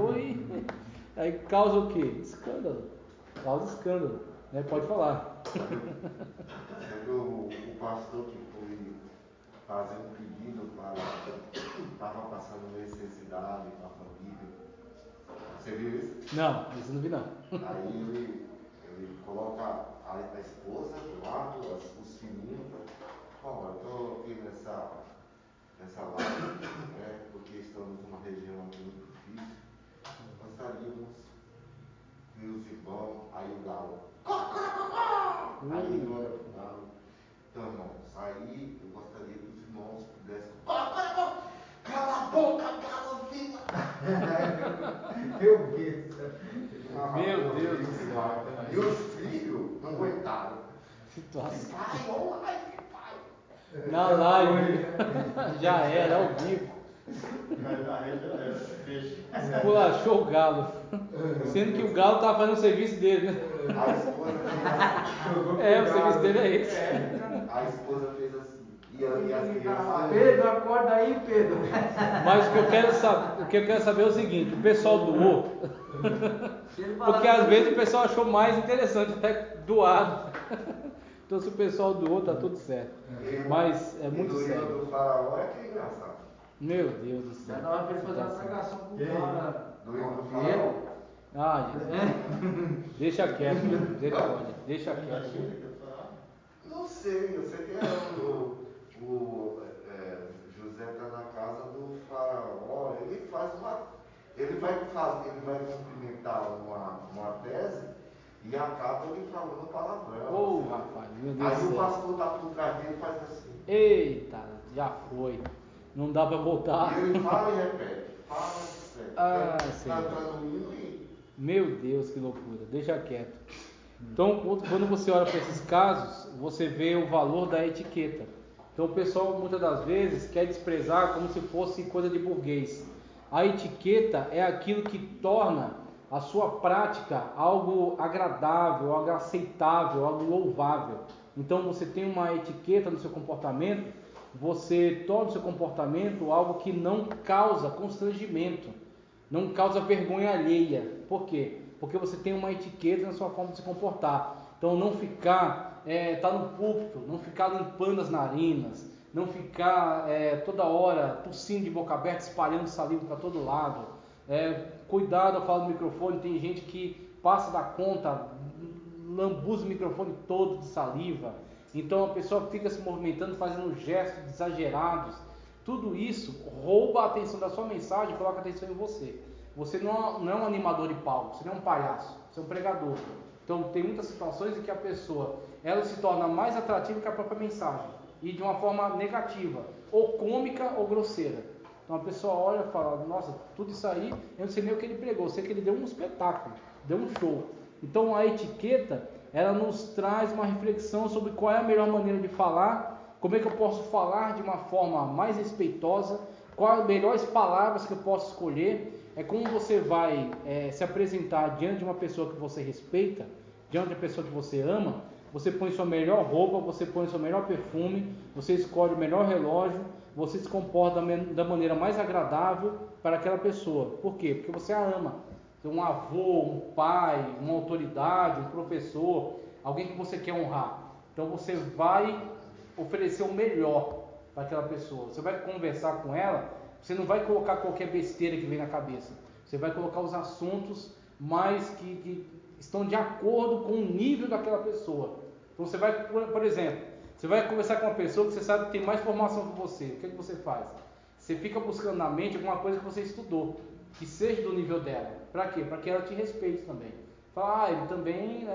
falou e aí causa o quê? Escândalo. Causa escândalo, né? Pode falar. O pastor que foi fazer um pedido para estava passando necessidade para a família. Você viu isso? Não, isso não vi não. Aí ele coloca a esposa do lado, os filhinhos. Ó, eu estou aqui nessa live, né, porque estamos numa região muito difícil. Gostaríamos de os irmãos, aí o galo. Aí ele olha para o galo. Então, irmãos, aí eu gostaria que os irmãos pudessem. Cala a boca, galo, viva! Meu Deus. Meu Deus do céu. E os filhos não aguentaram. Situação. Pai, vamos lá, pai. Na live. Já era, ao vivo. Pulachou o galo. Sendo que o galo estava fazendo o serviço dele, né? A esposa fez É, o serviço dele é esse. A esposa fez assim. E as crianças. Pedro, acorda aí, Pedro. Mas o que eu quero saber é o seguinte, o pessoal doou. Porque às vezes o pessoal achou mais interessante até doado. Então se o pessoal doou, tá tudo certo. Mas é muito sério. Do faraó é que é engraçado. Meu Deus do céu. Já dava pra ele fazer uma pregação com o cara. Do faraó. Ah, Jesus. Deixa quieto, misericórdia. Deixa quieto. Não sei, eu sei que José está na casa do faraó, ele vai cumprimentar uma tese e acaba ele falando palavrão. Ô, rapaz, meu Deus Aí do o céu. pastor está por trás dele e faz assim. Eita, já foi. Não dá pra voltar. E ele fala e repete, fala e repete. Ah, Está Senhor. entrando um hino e... Meu Deus, que loucura. Deixa quieto. Então, quando você olha para esses casos, você vê o valor da etiqueta. Então, o pessoal muitas das vezes quer desprezar como se fosse coisa de burguês. A etiqueta é aquilo que torna a sua prática algo agradável, algo aceitável, algo louvável. Então, você tem uma etiqueta no seu comportamento, você torna o seu comportamento algo que não causa constrangimento, não causa vergonha alheia. Por quê? Porque você tem uma etiqueta na sua forma de se comportar. Então não ficar, tá no púlpito, não ficar limpando as narinas, não ficar toda hora tossindo de boca aberta, espalhando saliva para todo lado. Cuidado ao falar no microfone, tem gente que passa da conta, lambuza o microfone todo de saliva. Então a pessoa fica se movimentando, fazendo gestos exagerados. Tudo isso rouba a atenção da sua mensagem e coloca a atenção em você. Você não é um animador de palco, você não é um palhaço, você é um pregador. Então tem muitas situações em que a pessoa ela se torna mais atrativa que a própria mensagem, e de uma forma negativa, ou cômica ou grosseira. Então a pessoa olha e fala, nossa, tudo isso aí, eu não sei nem o que ele pregou, eu sei que ele deu um espetáculo, deu um show. Então a etiqueta, ela nos traz uma reflexão sobre qual é a melhor maneira de falar, como é que eu posso falar de uma forma mais respeitosa, quais as melhores palavras que eu posso escolher. É como você vai se apresentar diante de uma pessoa que você respeita, diante de uma pessoa que você ama. Você põe sua melhor roupa, você põe seu melhor perfume, você escolhe o melhor relógio, você se comporta da maneira mais agradável para aquela pessoa. Por quê? Porque você a ama. Um avô, um pai, uma autoridade, um professor, alguém que você quer honrar. Então você vai oferecer o melhor para aquela pessoa. Você vai conversar com ela, você não vai colocar qualquer besteira que vem na cabeça. Você vai colocar os assuntos mais que estão de acordo com o nível daquela pessoa. Então você vai, por exemplo, você vai conversar com uma pessoa que você sabe que tem mais formação que você. O que você faz? Você fica buscando na mente alguma coisa que você estudou, que seja do nível dela. Para quê? Para que ela te respeite também. Fala, ele também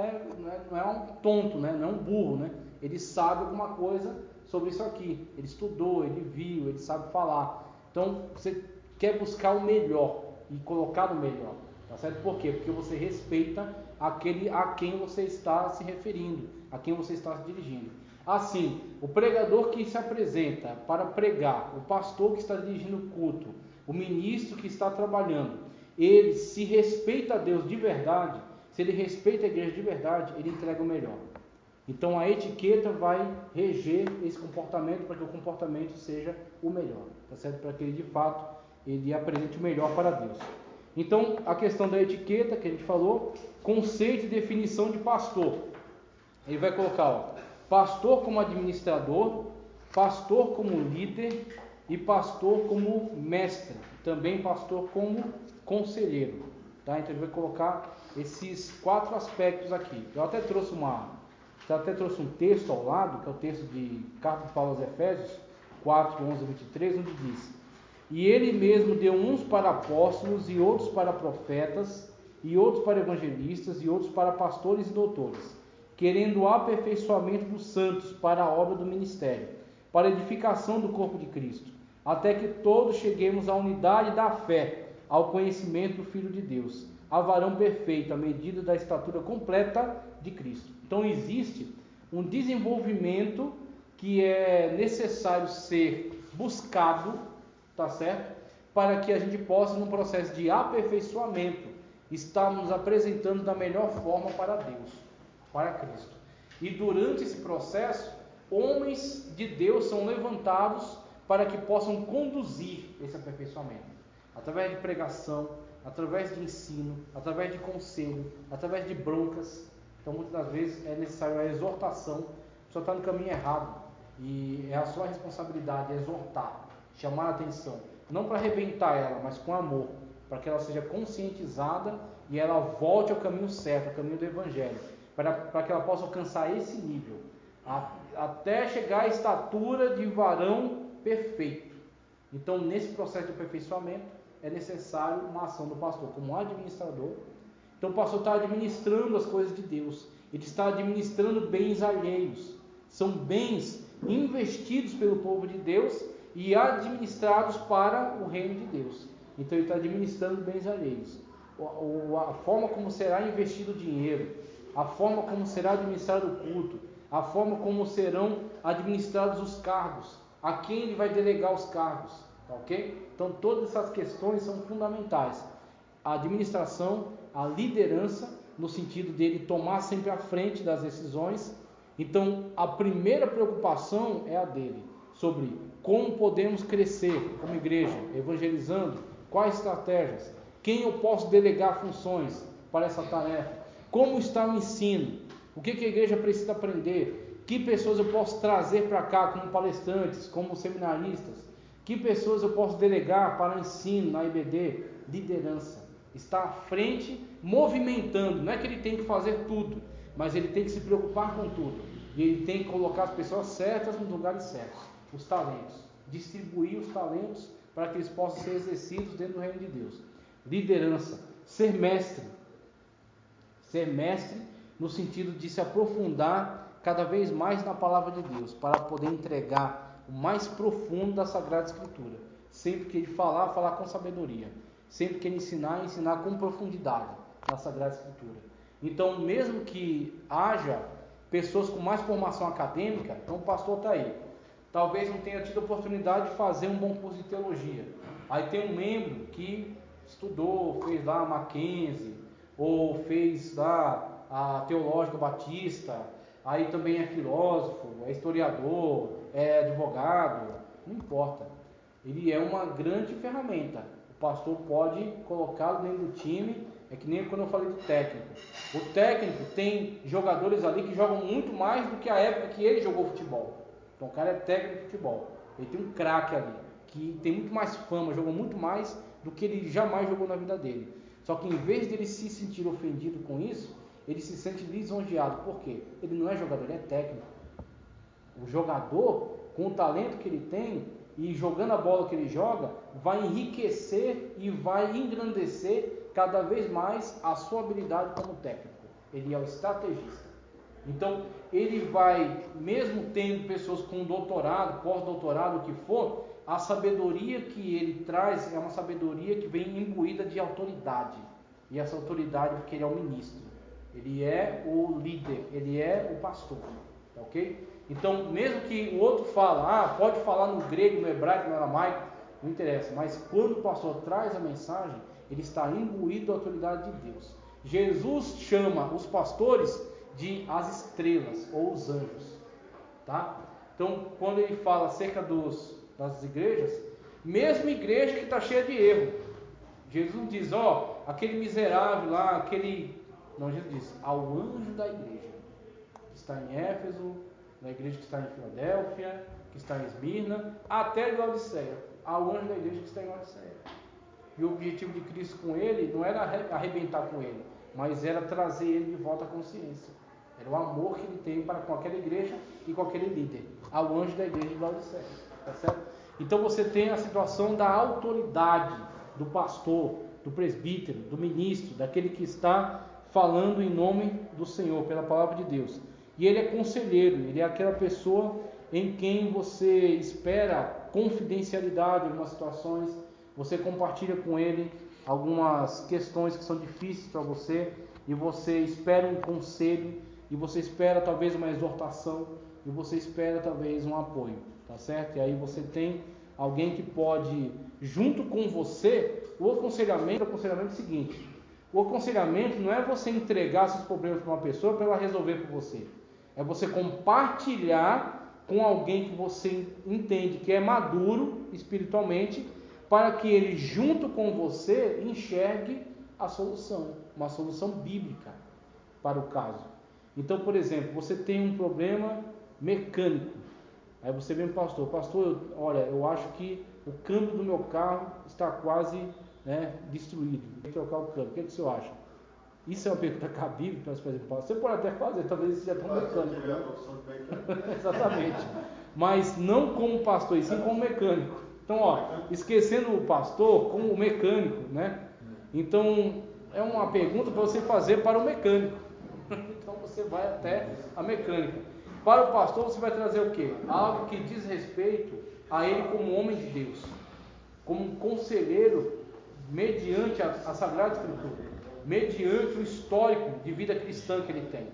não é um tonto, né? Não é um burro, né? Ele sabe alguma coisa sobre isso aqui. Ele estudou, ele viu, ele sabe falar. Então você quer buscar o melhor e colocar o melhor. Tá certo? Por quê? Porque você respeita aquele a quem você está se referindo, a quem você está se dirigindo. Assim, o pregador que se apresenta para pregar, o pastor que está dirigindo o culto, o ministro que está trabalhando, ele se respeita a Deus de verdade, se ele respeita a igreja de verdade, ele entrega o melhor. Então a etiqueta vai reger esse comportamento para que o comportamento seja o melhor, tá certo? Para que ele de fato ele apresente o melhor para Deus. Então, a questão da etiqueta que a gente falou, conceito e definição de pastor. Ele vai colocar, ó, pastor como administrador, pastor como líder e pastor como mestre, também pastor como conselheiro, tá? Então ele vai colocar esses 4 aspectos aqui. Eu até trouxe um texto ao lado, que é o texto de Carta de Paulo aos Efésios 4, 11 a 23, onde diz: e ele mesmo deu uns para apóstolos, e outros para profetas, e outros para evangelistas, e outros para pastores e doutores, querendo o aperfeiçoamento dos santos para a obra do ministério, para a edificação do corpo de Cristo, até que todos cheguemos à unidade da fé, ao conhecimento do Filho de Deus, a varão perfeito, à medida da estatura completa de Cristo. Então existe um desenvolvimento que é necessário ser buscado, tá certo? Para que a gente possa, num processo de aperfeiçoamento, estar nos apresentando da melhor forma para Deus, para Cristo. E durante esse processo, homens de Deus são levantados para que possam conduzir esse aperfeiçoamento, através de pregação, através de ensino, através de conselho, através de broncas. Então muitas das vezes é necessário a exortação. A pessoa está no caminho errado e é a sua responsabilidade exortar, chamar a atenção, não para arrebentar ela, mas com amor, para que ela seja conscientizada e ela volte ao caminho certo, ao caminho do Evangelho, para que ela possa alcançar esse nível, até chegar à estatura de varão perfeito. Então, nesse processo de aperfeiçoamento, é necessário uma ação do pastor como administrador. Então, o pastor está administrando as coisas de Deus, ele está administrando bens alheios, são bens investidos pelo povo de Deus e administrados para o reino de Deus. Então, ele está administrando bens alheios. A forma como será investido o dinheiro, a forma como será administrado o culto, a forma como serão administrados os cargos, a quem ele vai delegar os cargos, tá ok? Então, todas essas questões são fundamentais. A administração, a liderança, no sentido dele tomar sempre a frente das decisões. Então, a primeira preocupação é a dele, sobre como podemos crescer como igreja, evangelizando, quais estratégias, quem eu posso delegar funções para essa tarefa, como está o ensino, o que a igreja precisa aprender, que pessoas eu posso trazer para cá como palestrantes, como seminaristas, que pessoas eu posso delegar para ensino na IBD, liderança, está à frente, movimentando, não é que ele tem que fazer tudo, mas ele tem que se preocupar com tudo, e ele tem que colocar as pessoas certas nos lugares certos, os talentos, distribuir os talentos para que eles possam ser exercidos dentro do reino de Deus. Liderança, ser mestre no sentido de se aprofundar cada vez mais na palavra de Deus, para poder entregar o mais profundo da Sagrada Escritura. Sempre que ele falar com sabedoria. Sempre que ele ensinar com profundidade na Sagrada Escritura. Então, mesmo que haja pessoas com mais formação acadêmica, então o pastor está aí. Talvez não tenha tido a oportunidade de fazer um bom curso de teologia. Aí tem um membro que estudou, fez lá a Mackenzie, ou fez lá a Teológica Batista, aí também é filósofo, é historiador, é advogado, não importa. Ele é uma grande ferramenta. O pastor pode colocá-lo dentro do time, é que nem quando eu falei do técnico. O técnico tem jogadores ali que jogam muito mais do que a época que ele jogou futebol. Então o cara é técnico de futebol. Ele tem um craque ali, que tem muito mais fama, jogou muito mais do que ele jamais jogou na vida dele. Só que em vez dele se sentir ofendido com isso, ele se sente lisonjeado. Por quê? Ele não é jogador, ele é técnico. O jogador, com o talento que ele tem e jogando a bola que ele joga, vai enriquecer e vai engrandecer cada vez mais a sua habilidade como técnico. Ele é o estrategista. Então, ele vai, mesmo tendo pessoas com doutorado, pós-doutorado, o que for, a sabedoria que ele traz é uma sabedoria que vem imbuída de autoridade. E essa autoridade, porque ele é o ministro, ele é o líder, ele é o pastor, tá ok? Então, mesmo que o outro fala, pode falar no grego, no hebraico, no aramaico, não interessa, mas quando o pastor traz a mensagem, ele está imbuído da autoridade de Deus. Jesus chama os pastores de as estrelas, ou os anjos, tá? Então, quando ele fala acerca das igrejas, mesmo igreja que está cheia de erro, Jesus diz, aquele miserável lá, não, Jesus disse, ao anjo da igreja, que está em Éfeso, na igreja que está em Filadélfia, que está em Esmirna, até Laodiceia, ao anjo da igreja que está em Laodiceia. E o objetivo de Cristo com ele não era arrebentar com ele, mas era trazer ele de volta à consciência. Era o amor que ele tem para com aquela igreja e com aquele líder, ao anjo da igreja de Laodiceia. Tá certo? Então você tem a situação da autoridade do pastor, do presbítero, do ministro, daquele que está falando em nome do Senhor, pela palavra de Deus. E ele é conselheiro, ele é aquela pessoa em quem você espera confidencialidade em algumas situações, você compartilha com ele algumas questões que são difíceis para você, e você espera um conselho, e você espera talvez uma exortação, e você espera talvez um apoio, tá certo? E aí você tem alguém que pode, junto com você, o aconselhamento é o seguinte: o aconselhamento não é você entregar seus problemas para uma pessoa para ela resolver por você, é você compartilhar com alguém que você entende que é maduro espiritualmente, para que ele, junto com você, enxergue a solução, uma solução bíblica para o caso. Então, por exemplo, você tem um problema mecânico, aí você vem para o pastor, olha, eu acho que o câmbio do meu carro está quase destruído, tem que trocar o câmbio, o que o senhor acha? Isso é uma pergunta cabível para nós fazermos. Você pode até fazer, talvez isso seja tão mecânico, né? Exatamente, mas não como pastor, e sim como mecânico. Então, esquecendo o pastor como o mecânico, né? Então, é uma pergunta para você fazer para o mecânico. Então, você vai até a mecânica. Para o pastor, você vai trazer o quê? Algo que diz respeito a ele como homem de Deus, como um conselheiro, mediante a Sagrada Escritura, mediante o histórico de vida cristã que ele tem.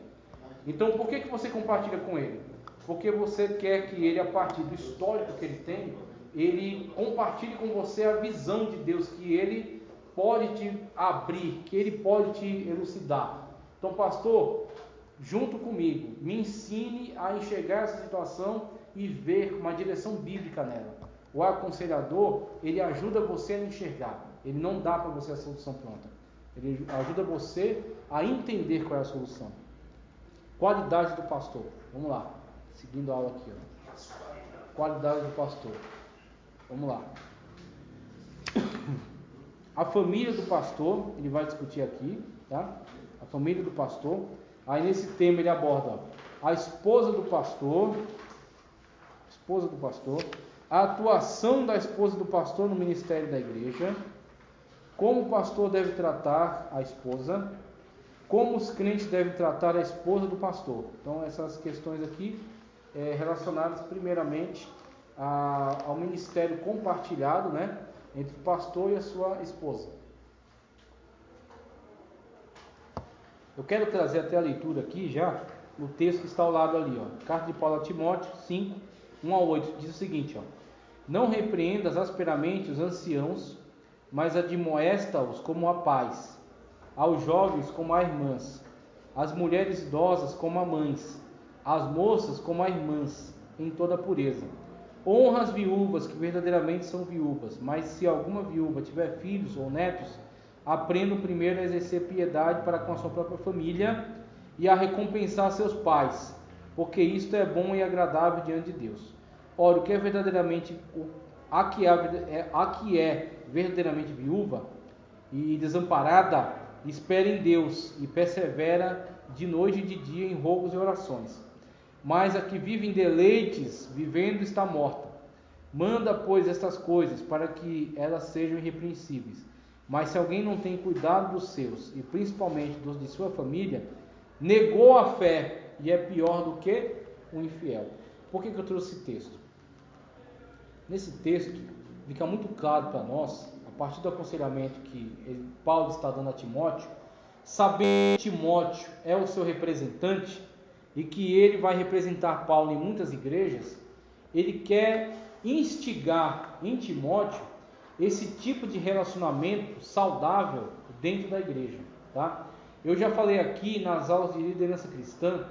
Então, por que você compartilha com ele? Porque você quer que ele, a partir do histórico que ele tem, ele compartilhe com você a visão de Deus, que ele pode te abrir, que ele pode te elucidar. Então, pastor, junto comigo, me ensine a enxergar essa situação e ver uma direção bíblica nela. O aconselhador, ele ajuda você a enxergar, ele não dá para você a solução pronta, ele ajuda você a entender qual é a solução. Qualidade do pastor, vamos lá, seguindo a aula aqui, qualidade do pastor. Vamos lá. A família do pastor, ele vai discutir aqui, tá? A família do pastor. Aí nesse tema ele aborda a esposa do pastor, a atuação da esposa do pastor no ministério da igreja, como o pastor deve tratar a esposa, como os crentes devem tratar a esposa do pastor. Então essas questões aqui relacionadas primeiramente ao ministério compartilhado, né, entre o pastor e a sua esposa. Eu quero trazer até a leitura aqui já, o texto que está ao lado ali, Carta de Paulo a Timóteo 5, 1-8, diz o seguinte, não repreendas asperamente os anciãos, mas admoesta-os como a pais, aos jovens como a irmãs, às mulheres idosas como a mães, às moças como a irmãs, em toda a pureza. Honra as viúvas que verdadeiramente são viúvas, mas se alguma viúva tiver filhos ou netos, aprendam primeiro a exercer piedade para com a sua própria família e a recompensar seus pais, porque isto é bom e agradável diante de Deus. Ora, o que é verdadeiramente, a que é verdadeiramente viúva e desamparada, espera em Deus e persevera de noite e de dia em rogos e orações. Mas a que vive em deleites, vivendo está morta. Manda, pois, estas coisas, para que elas sejam irrepreensíveis. Mas se alguém não tem cuidado dos seus, e principalmente dos de sua família, negou a fé, e é pior do que o infiel. Por que eu trouxe esse texto? Nesse texto, fica muito claro para nós, a partir do aconselhamento que Paulo está dando a Timóteo, sabendo que Timóteo é o seu representante, e que ele vai representar Paulo em muitas igrejas, ele quer instigar em Timóteo esse tipo de relacionamento saudável dentro da igreja, tá? Eu já falei aqui nas aulas de liderança cristã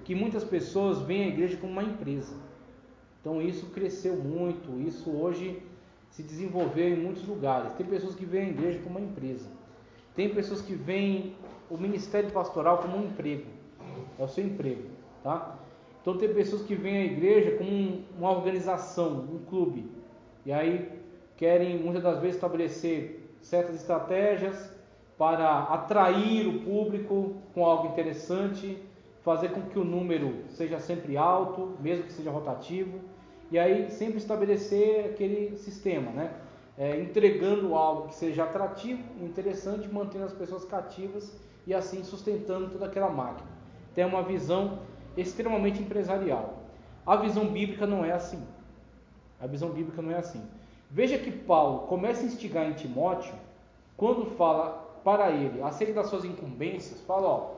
que muitas pessoas veem a igreja como uma empresa. Então isso cresceu muito, isso hoje se desenvolveu em muitos lugares. Tem pessoas que veem a igreja como uma empresa. Tem pessoas que veem o ministério pastoral como um emprego, é o seu emprego, tá? Então tem pessoas que veem a igreja como uma organização, um clube, e aí querem muitas das vezes estabelecer certas estratégias para atrair o público com algo interessante, fazer com que o número seja sempre alto, mesmo que seja rotativo, e aí sempre estabelecer aquele sistema, né? Entregando algo que seja atrativo, interessante, mantendo as pessoas cativas e assim sustentando toda aquela máquina. Tem uma visão extremamente empresarial. A visão bíblica não é assim. A visão bíblica não é assim. Veja que Paulo começa a instigar em Timóteo, quando fala para ele acerca das suas incumbências, fala, ó,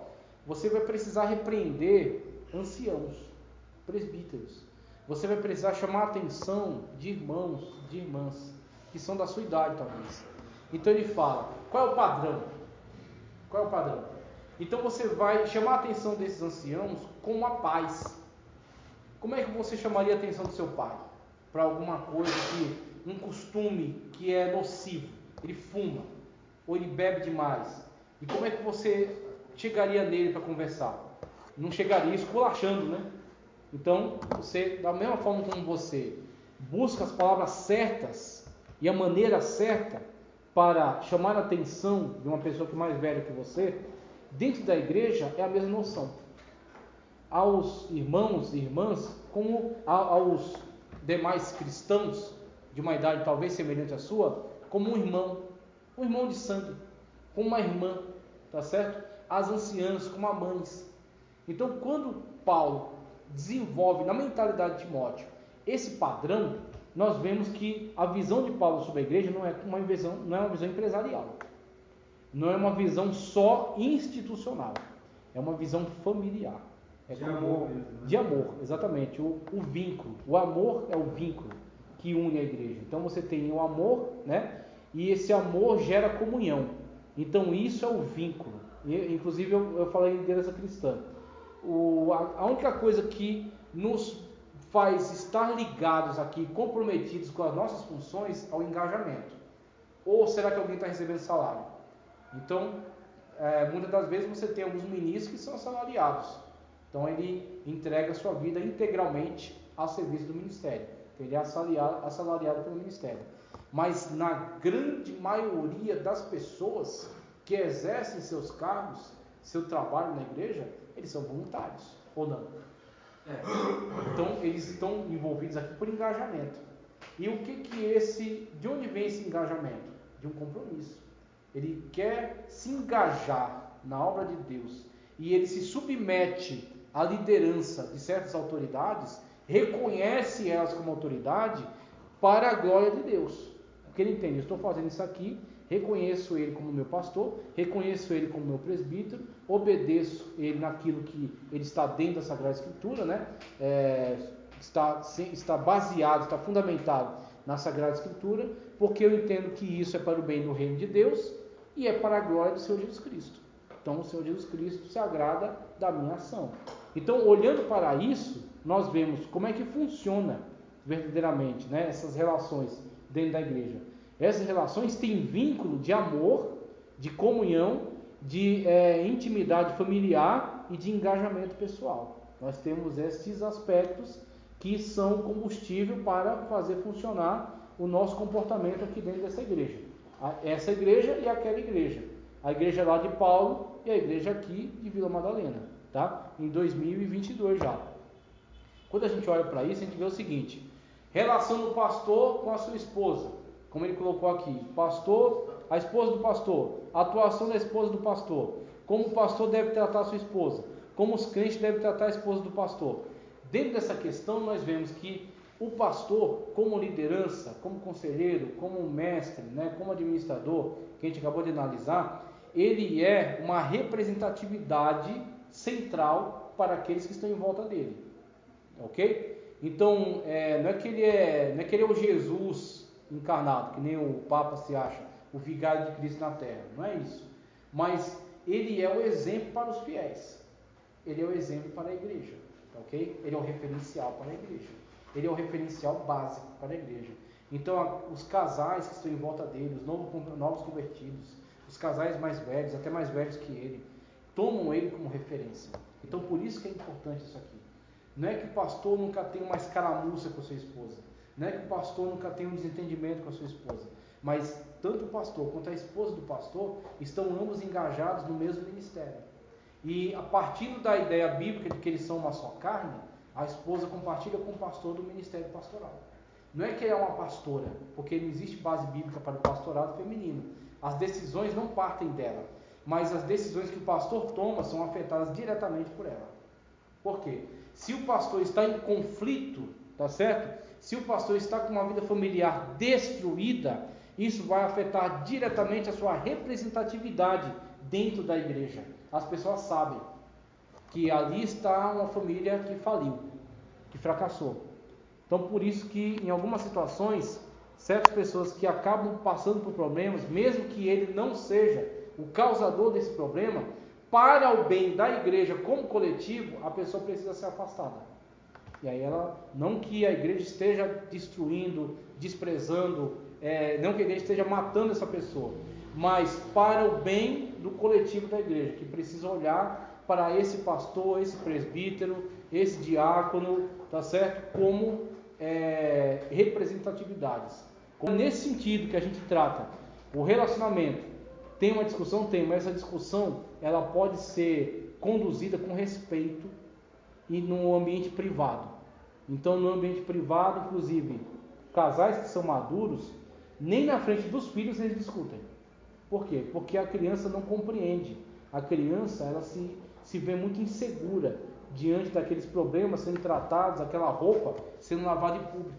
você vai precisar repreender anciãos, presbíteros. Você vai precisar chamar a atenção de irmãos, de irmãs, que são da sua idade talvez. Então ele fala, qual é o padrão? Qual é o padrão? Então você vai chamar a atenção desses anciãos com a paz. Como é que você chamaria a atenção do seu pai? Para alguma coisa um costume que é nocivo, ele fuma, ou ele bebe demais. E como é que você chegaria nele para conversar? Não chegaria esculachando, né? Então, você, da mesma forma como você busca as palavras certas e a maneira certa para chamar a atenção de uma pessoa que é mais velha que você, dentro da igreja é a mesma noção. Aos irmãos e irmãs, como aos demais cristãos de uma idade talvez semelhante à sua, como um irmão de sangue, como uma irmã, tá certo? As anciãs, como as mães. Então, quando Paulo desenvolve na mentalidade de Timóteo esse padrão, nós vemos que a visão de Paulo sobre a igreja não é uma visão empresarial, não é uma visão só institucional, é uma visão familiar, de amor, exatamente, o vínculo, o amor é o vínculo que une a igreja. Então você tem o amor, né? E esse amor gera comunhão, então isso é o vínculo. E, inclusive eu falei em liderança cristã, a única coisa que nos faz estar ligados aqui, comprometidos com as nossas funções, é o engajamento. Ou será que alguém está recebendo salário? Então, muitas das vezes você tem alguns ministros que são assalariados. Então ele entrega a sua vida integralmente ao serviço do ministério. Ele é assalariado pelo ministério. Mas na grande maioria das pessoas que exercem seus cargos, seu trabalho na igreja, eles são voluntários, ou não? Então eles estão envolvidos aqui por engajamento. E de onde vem esse engajamento? De um compromisso. Ele quer se engajar na obra de Deus e ele se submete à liderança de certas autoridades, reconhece elas como autoridade para a glória de Deus. Porque ele entende, eu estou fazendo isso aqui, reconheço ele como meu pastor, reconheço ele como meu presbítero, obedeço ele naquilo que ele está dentro da Sagrada Escritura, né? Está baseado, está fundamentado na Sagrada Escritura, porque eu entendo que isso é para o bem do reino de Deus e é para a glória do Senhor Jesus Cristo. Então o Senhor Jesus Cristo se agrada da minha ação. Então, olhando para isso, nós vemos como é que funciona verdadeiramente, né, essas relações dentro da igreja. Essas relações têm vínculo de amor, de comunhão, de intimidade familiar e de engajamento pessoal. Nós temos esses aspectos que são combustível para fazer funcionar o nosso comportamento aqui dentro dessa igreja. Essa igreja e aquela igreja. A igreja lá de Paulo e a igreja aqui de Vila Madalena, tá? Em 2022 já. Quando a gente olha para isso, a gente vê o seguinte: relação do pastor com a sua esposa, como ele colocou aqui, pastor, a esposa do pastor, a atuação da esposa do pastor, como o pastor deve tratar a sua esposa, como os crentes devem tratar a esposa do pastor. Dentro dessa questão, nós vemos que o pastor, como liderança, como conselheiro, como mestre, né, como administrador, que a gente acabou de analisar, ele é uma representatividade central para aqueles que estão em volta dele, ok? Então, não é que ele é o Jesus encarnado, que nem o Papa se acha, o vigário de Cristo na Terra, não é isso. Mas ele é o exemplo para os fiéis, ele é o exemplo para a igreja, ok? Ele é o referencial para a igreja, ele é o referencial básico para a igreja. Então, os casais que estão em volta dele, os novos convertidos, os casais mais velhos, até mais velhos que ele, tomam ele como referência. Então por isso que é importante isso aqui. Não é que o pastor nunca tenha uma escaramuça com a sua esposa, não é que o pastor nunca tenha um desentendimento com a sua esposa, mas tanto o pastor quanto a esposa do pastor estão ambos engajados no mesmo ministério. E a partir da ideia bíblica de que eles são uma só carne, a esposa compartilha com o pastor do ministério pastoral. Não é que ela é uma pastora, porque não existe base bíblica para o pastorado feminino. As decisões não partem dela, mas as decisões que o pastor toma são afetadas diretamente por ela. Por quê? Se o pastor está em conflito, tá certo? Se o pastor está com uma vida familiar destruída, isso vai afetar diretamente a sua representatividade dentro da igreja. As pessoas sabem que ali está uma família que faliu, que fracassou. Então, por isso que em algumas situações, certas pessoas que acabam passando por problemas, mesmo que ele não seja o causador desse problema, para o bem da igreja como coletivo, a pessoa precisa ser afastada. E aí ela, não que a igreja esteja destruindo, desprezando, não que a igreja esteja matando essa pessoa, mas para o bem do coletivo da igreja, que precisa olhar para esse pastor, esse presbítero, esse diácono, tá certo? Como representatividades. Nesse sentido que a gente trata o relacionamento, tem uma discussão? Tem, mas essa discussão ela pode ser conduzida com respeito e no ambiente privado. Então, no ambiente privado, inclusive, casais que são maduros, nem na frente dos filhos eles discutem. Por quê? Porque a criança não compreende. A criança ela se vê muito insegura diante daqueles problemas sendo tratados, aquela roupa sendo lavada em público.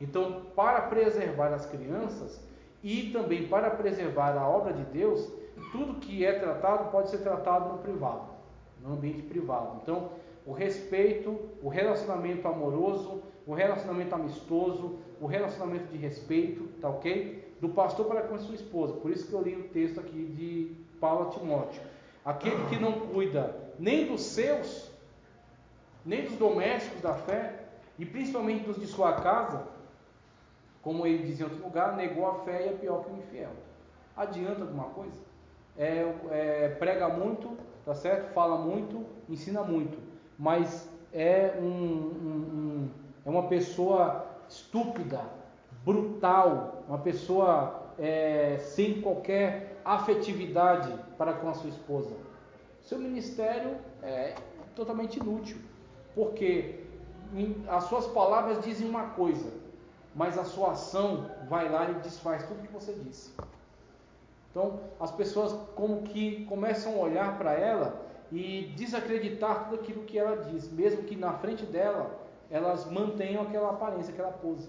Então, para preservar as crianças e também para preservar a obra de Deus, tudo que é tratado pode ser tratado no privado, no ambiente privado. Então, o respeito, o relacionamento amoroso, o relacionamento amistoso, o relacionamento de respeito, tá ok? Do pastor para com a sua esposa. Por isso que eu li o texto aqui de Paulo a Timóteo. Aquele que não cuida nem dos seus, nem dos domésticos da fé, e principalmente dos de sua casa, como ele dizia em outro lugar, negou a fé e é pior que o infiel. Adianta alguma coisa? Prega muito, tá certo? Fala muito, ensina muito, mas é uma pessoa estúpida, brutal, uma pessoa sem qualquer afetividade para com a sua esposa. Seu ministério é totalmente inútil, porque as suas palavras dizem uma coisa, mas a sua ação vai lá e desfaz tudo que você disse. Então, as pessoas como que começam a olhar para ela e desacreditar tudo aquilo que ela diz, mesmo que na frente dela, elas mantenham aquela aparência, aquela pose.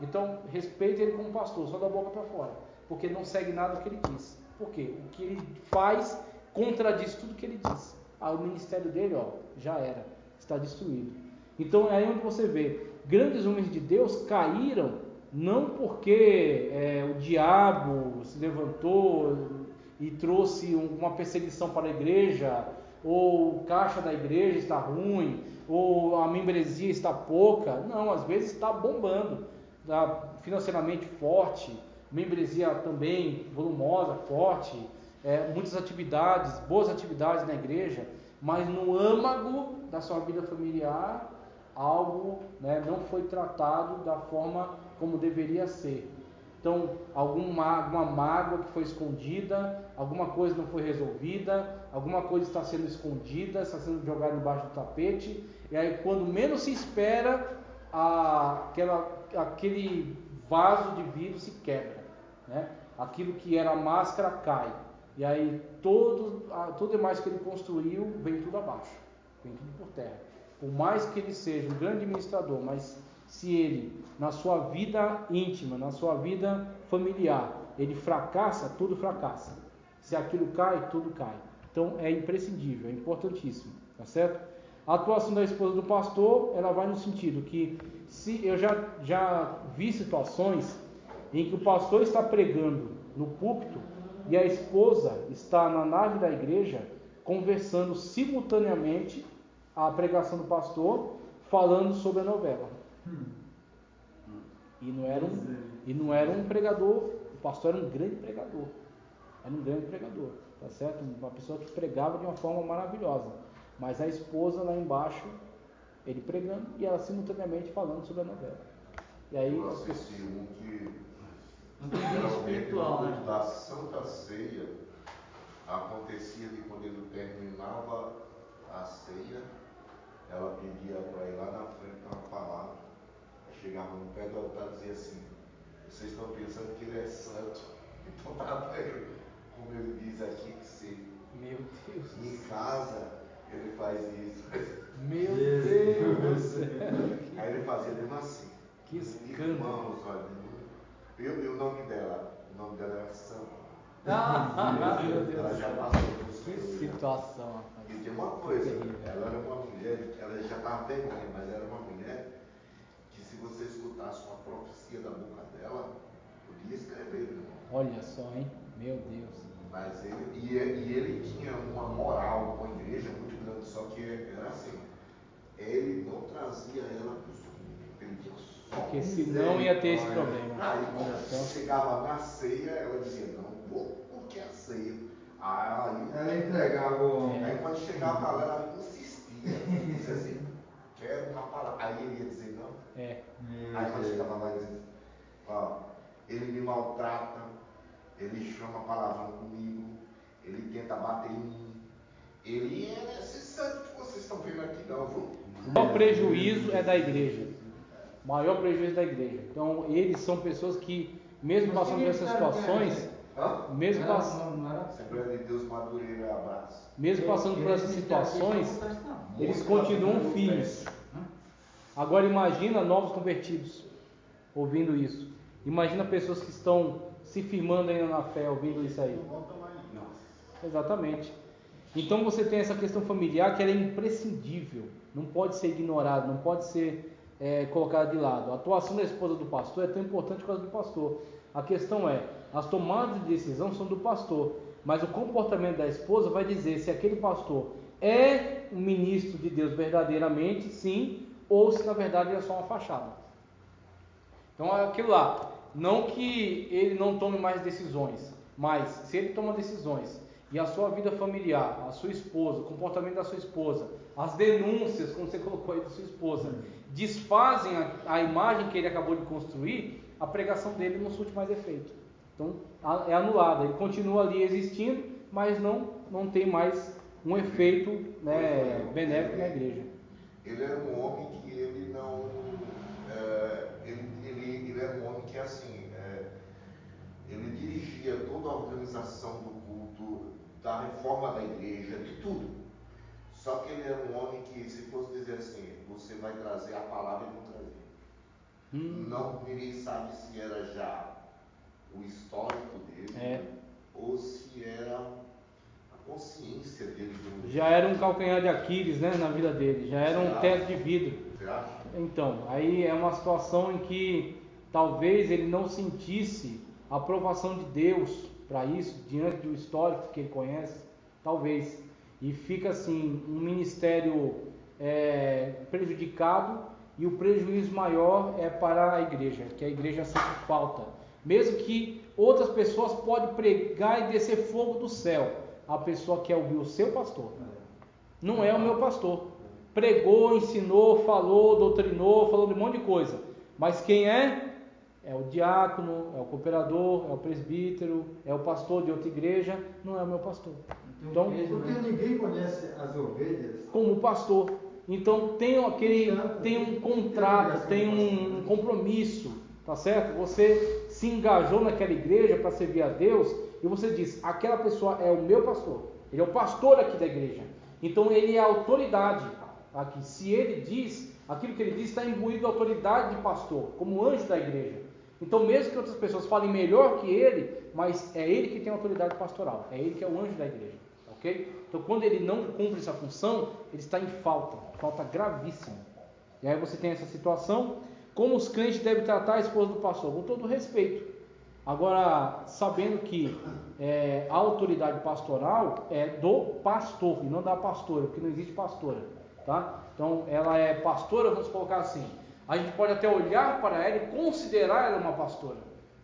Então, respeite ele como pastor, só da boca para fora, porque não segue nada do que ele diz. Por quê? O que ele faz contradiz tudo que ele diz. O ministério dele, já era, está destruído. Então, é aí onde você vê, grandes homens de Deus caíram, não porque o diabo se levantou e trouxe uma perseguição para a igreja, ou o caixa da igreja está ruim, ou a membresia está pouca. Não, às vezes está bombando, está financeiramente forte, membresia também volumosa, forte, muitas atividades, boas atividades na igreja, mas no âmago da sua vida familiar, algo não foi tratado da forma como deveria ser. Então, alguma mágoa que foi escondida, alguma coisa não foi resolvida, alguma coisa está sendo escondida, está sendo jogada debaixo do tapete, e aí quando menos se espera, aquele vaso de vidro se quebra, aquilo que era máscara cai, e aí tudo demais que ele construiu vem tudo abaixo, vem tudo por terra. Por mais que ele seja um grande administrador, mas se ele, na sua vida íntima, na sua vida familiar, ele fracassa, tudo fracassa. Se aquilo cai, tudo cai. Então é imprescindível, é importantíssimo, tá certo? A atuação da esposa do pastor, ela vai no sentido que, se eu já vi situações em que o pastor está pregando no púlpito e a esposa está na nave da igreja conversando simultaneamente a pregação do pastor, falando sobre a novela. E não era um pregador, o pastor era um grande pregador. era um grande pregador, tá certo? Uma pessoa que pregava de uma forma maravilhosa. Mas a esposa lá embaixo, ele pregando e ela simultaneamente falando sobre a novela. E aí Eu as pessoas... assisti um que espiritual, né? da Santa Ceia acontecia que quando ele terminava a ceia, ela pedia para ir lá na frente para uma palavra. Chegava no pé do altar e dizia assim: vocês estão pensando que ele é santo, então dá para ele, como ele diz aqui, que se Meu Deus. em casa ele faz isso. Meu Deus. Aí ele fazia mesmo assim. Que escândalo. Irmãos, olha, e o nome dela era Santa. Meu Deus. Ela já passou por isso. Que situação, rapaz. E tem uma coisa, Terrível. ela era uma mulher, ela já estava vergonha, mas era uma mulher que se você escutasse uma profecia da boca dela, podia escrever, meu irmão. Olha só, hein? Meu Deus. Mas ele tinha uma moral com a igreja muito grande, só que era assim, ele não trazia ela para os cultos, ele tinha só Porque senão ia ter esse miséria. problema. Aí Olha quando só. chegava na ceia, ela dizia, não vou, porque a ceia. Aí Ela entregava o. Aí quando chegava lá, ela insistia, dizia assim, quero uma palavra. Aí ele ia dizer não. É. Aí quando chegava lá, ele dizia, ó, ele me maltrata, ele chama palavrão comigo, ele tenta bater em mim. Ele é esse santo que vocês estão vendo aqui não, viu? O maior prejuízo é da igreja. O maior prejuízo da igreja. Então, eles são pessoas que, mesmo passando por essas situações, mesmo Assembleia de Deus Madureira, abraço. mesmo passando por essas situações, eles continuam firmes. Agora imagina novos convertidos ouvindo isso. Imagina pessoas que estão se firmando ainda na fé ouvindo isso aí. Exatamente. Então você tem essa questão familiar que ela é imprescindível, não pode ser ignorada, não pode ser colocada de lado. A atuação da esposa do pastor é tão importante quanto a do pastor. A questão é, as tomadas de decisão são do pastor, mas o comportamento da esposa vai dizer se aquele pastor é um ministro de Deus verdadeiramente, sim, ou se na verdade ele é só uma fachada. Então é aquilo lá, não que ele não tome mais decisões, mas se ele toma decisões e a sua vida familiar, a sua esposa, o comportamento da sua esposa, as denúncias, como você colocou aí da sua esposa, desfazem a imagem que ele acabou de construir, a pregação dele não surte mais efeito. Então é anulada, ele continua ali existindo, mas não tem mais um efeito benéfico na igreja. Ele era um homem que ele não. Ele era um homem que assim. Ele dirigia toda a organização do culto, da reforma da igreja, de tudo. Só que ele era um homem que, se fosse dizer assim, você vai trazer a palavra, ele não trazia. Não, ninguém sabe se era já o histórico dele ou se era a consciência dele. Já era um calcanhar de Aquiles, né, na vida dele, já era um teto de vidro. Você acha? Então, aí é uma situação em que talvez ele não sentisse a aprovação de Deus para isso, diante do histórico que ele conhece, talvez. E fica assim, um ministério prejudicado, e o prejuízo maior é para a igreja, que a igreja sempre falta. Mesmo que outras pessoas podem pregar e descer fogo do céu, a pessoa quer ouvir o seu pastor. Não é o meu pastor. Pregou, ensinou, falou, doutrinou, falou de um monte de coisa. Mas quem é? É o diácono, é o cooperador, é o presbítero, é o pastor de outra igreja, não é o meu pastor. Então, porque ninguém conhece as ovelhas como pastor. Então tem um contrato, tem um compromisso, tá certo? Você se engajou naquela igreja para servir a Deus e você diz, aquela pessoa é o meu pastor, ele é o pastor aqui da igreja. Então ele é a autoridade aqui. Se ele diz, aquilo que ele diz está imbuído de autoridade de pastor, como anjo da igreja. Então mesmo que outras pessoas falem melhor que ele, mas é ele que tem autoridade pastoral, é ele que é o anjo da igreja, ok? Então quando ele não cumpre essa função, ele está em falta gravíssima. E aí você tem essa situação, como os crentes devem tratar a esposa do pastor? Com todo respeito. Agora, sabendo que a autoridade pastoral é do pastor e não da pastora, porque não existe pastora, tá? Então ela é pastora, vamos colocar assim, a gente pode até olhar para ela e considerar ela uma pastora,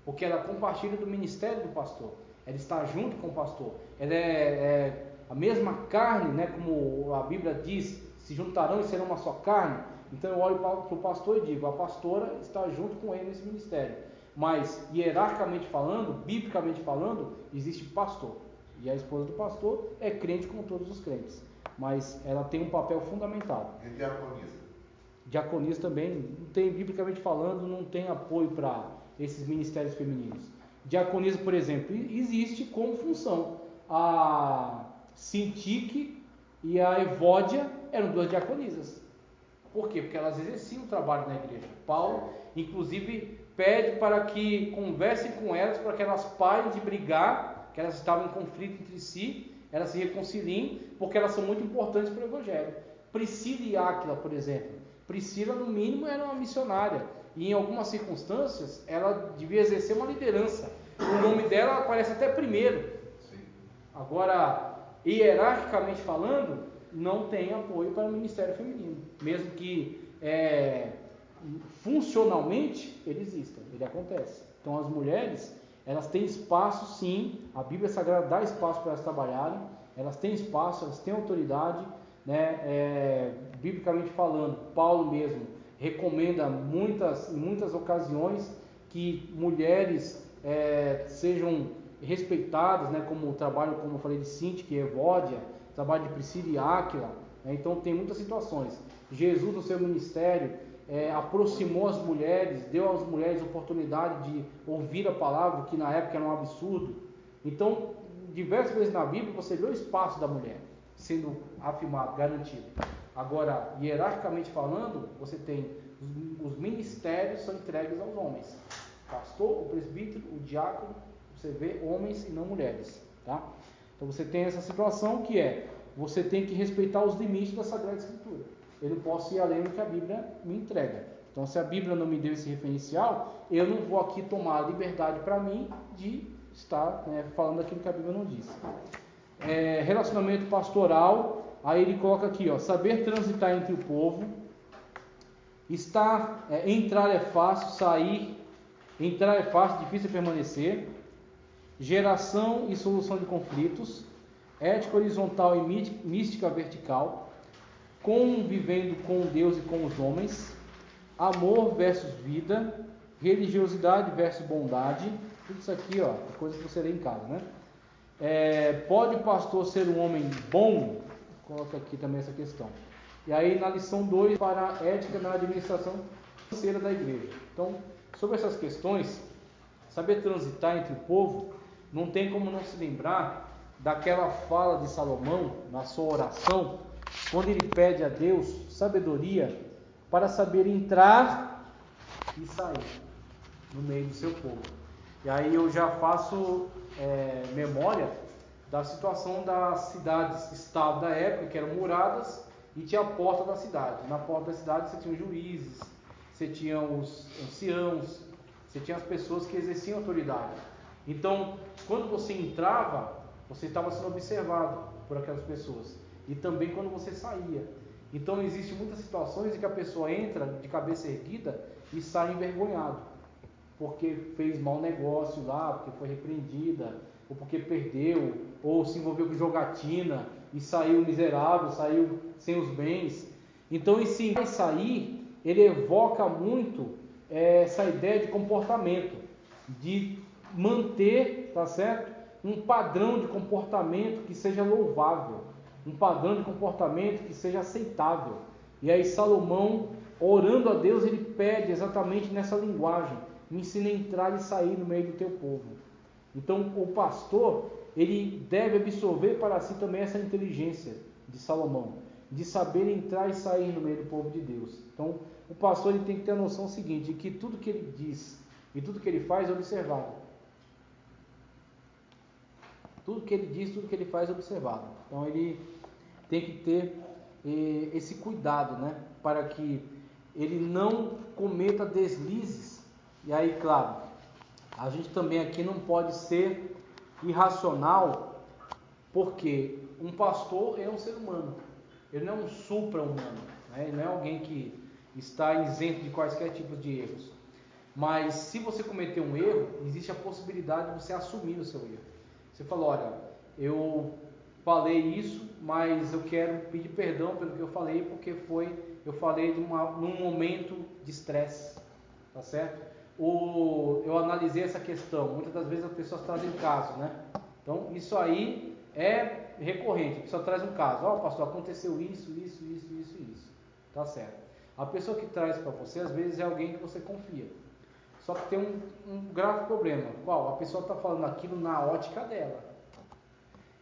porque ela compartilha do ministério do pastor. ela está junto com o pastor, ela é a mesma carne, né, como a Bíblia diz, se juntarão e serão uma só carne. Então eu olho para o pastor e digo, a pastora está junto com ele nesse ministério, mas hierarquicamente falando, biblicamente falando, existe pastor, e a esposa do pastor é crente como todos os crentes, mas ela tem um papel fundamental. E diaconisa? Diaconisa também, não tem, biblicamente falando, não tem apoio para esses ministérios femininos. Diaconisa, por exemplo, existe como função. A Sintique e a Evódia eram duas diaconisas. Por quê? Porque elas exerciam o trabalho na igreja. Paulo, inclusive, pede para que conversem com elas, para que elas parem de brigar, que elas estavam em conflito entre si, elas se reconciliem, porque elas são muito importantes para o evangelho. Priscila e Áquila, por exemplo. Priscila, no mínimo, era uma missionária, e em algumas circunstâncias ela devia exercer uma liderança. O nome dela aparece até primeiro. Sim. Agora, hierarquicamente falando, não tem apoio para o ministério feminino, mesmo que funcionalmente ele exista, ele acontece. Então as mulheres, elas têm espaço, sim, a Bíblia Sagrada dá espaço para elas trabalharem, elas têm espaço, elas têm autoridade, né? Biblicamente falando, Paulo mesmo recomenda em muitas ocasiões que mulheres sejam respeitadas, né? Como o trabalho, como eu falei, de Sintique e Evódia, trabalho de Priscila e Áquila, né? Então tem muitas situações. Jesus, no seu ministério, aproximou as mulheres, deu às mulheres oportunidade de ouvir a palavra, que na época era um absurdo. Então, diversas vezes na Bíblia você vê o espaço da mulher sendo afirmado, garantido. Agora, hierarquicamente falando, você tem os ministérios são entregues aos homens. O pastor, o presbítero, o diácono, você vê homens e não mulheres, tá? Então você tem essa situação que você tem que respeitar os limites da Sagrada Escritura. Eu não posso ir além do que a Bíblia me entrega. Então, se a Bíblia não me deu esse referencial, eu não vou aqui tomar a liberdade para mim de estar falando aquilo que a Bíblia não diz. Relacionamento pastoral, aí ele coloca aqui, saber transitar entre o povo, entrar é fácil, sair, entrar é fácil, difícil é permanecer, geração e solução de conflitos, ética horizontal e mística vertical, convivendo com Deus e com os homens, amor versus vida, religiosidade versus bondade, tudo isso aqui, é coisa que você lê em casa, né? Pode o pastor ser um homem bom? Coloca aqui também essa questão. E aí na lição 2, para a ética na administração financeira da igreja. Então, sobre essas questões, saber transitar entre o povo, não tem como não se lembrar daquela fala de Salomão, na sua oração, quando ele pede a Deus sabedoria para saber entrar e sair no meio do seu povo. E aí eu já faço memória da situação das cidades-estado da época, que eram muradas, e tinha a porta da cidade. Na porta da cidade você tinha os juízes, você tinha os anciãos, você tinha as pessoas que exerciam autoridade. Então, quando você entrava, você estava sendo observado por aquelas pessoas. E também quando você saía. Então, existem muitas situações em que a pessoa entra de cabeça erguida e sai envergonhado, porque fez mau negócio lá, porque foi repreendida, ou porque perdeu, ou se envolveu com jogatina e saiu miserável, saiu sem os bens. Então, esse sair, ele evoca muito essa ideia de comportamento, de manter, tá certo? Um padrão de comportamento que seja louvável, um padrão de comportamento que seja aceitável. E aí Salomão, orando a Deus, ele pede exatamente nessa linguagem: me ensina a entrar e sair no meio do teu povo. Então o pastor, ele deve absorver para si também essa inteligência de Salomão, de saber entrar e sair no meio do povo de Deus. Então o pastor, ele tem que ter a noção seguinte, de que tudo que ele diz e tudo que ele faz é observado. Tudo que ele diz, tudo que ele faz é observado. Então ele tem que ter esse cuidado, né? Para que ele não cometa deslizes. E aí, claro, a gente também aqui não pode ser irracional, porque um pastor é um ser humano. Ele não é um supra-humano, né? Ele não é alguém que está isento de quaisquer tipos de erros. Mas se você cometer um erro, existe a possibilidade de você assumir o seu erro. Você falou, olha, eu falei isso, mas eu quero pedir perdão pelo que eu falei, porque eu falei num momento de estresse, tá certo? Eu analisei essa questão, muitas das vezes as pessoas trazem caso, né? Então, isso aí é recorrente, a pessoa traz um caso, pastor, aconteceu isso, tá certo? A pessoa que traz para você, às vezes é alguém que você confia, só que tem um grave problema, qual? A pessoa está falando aquilo na ótica dela.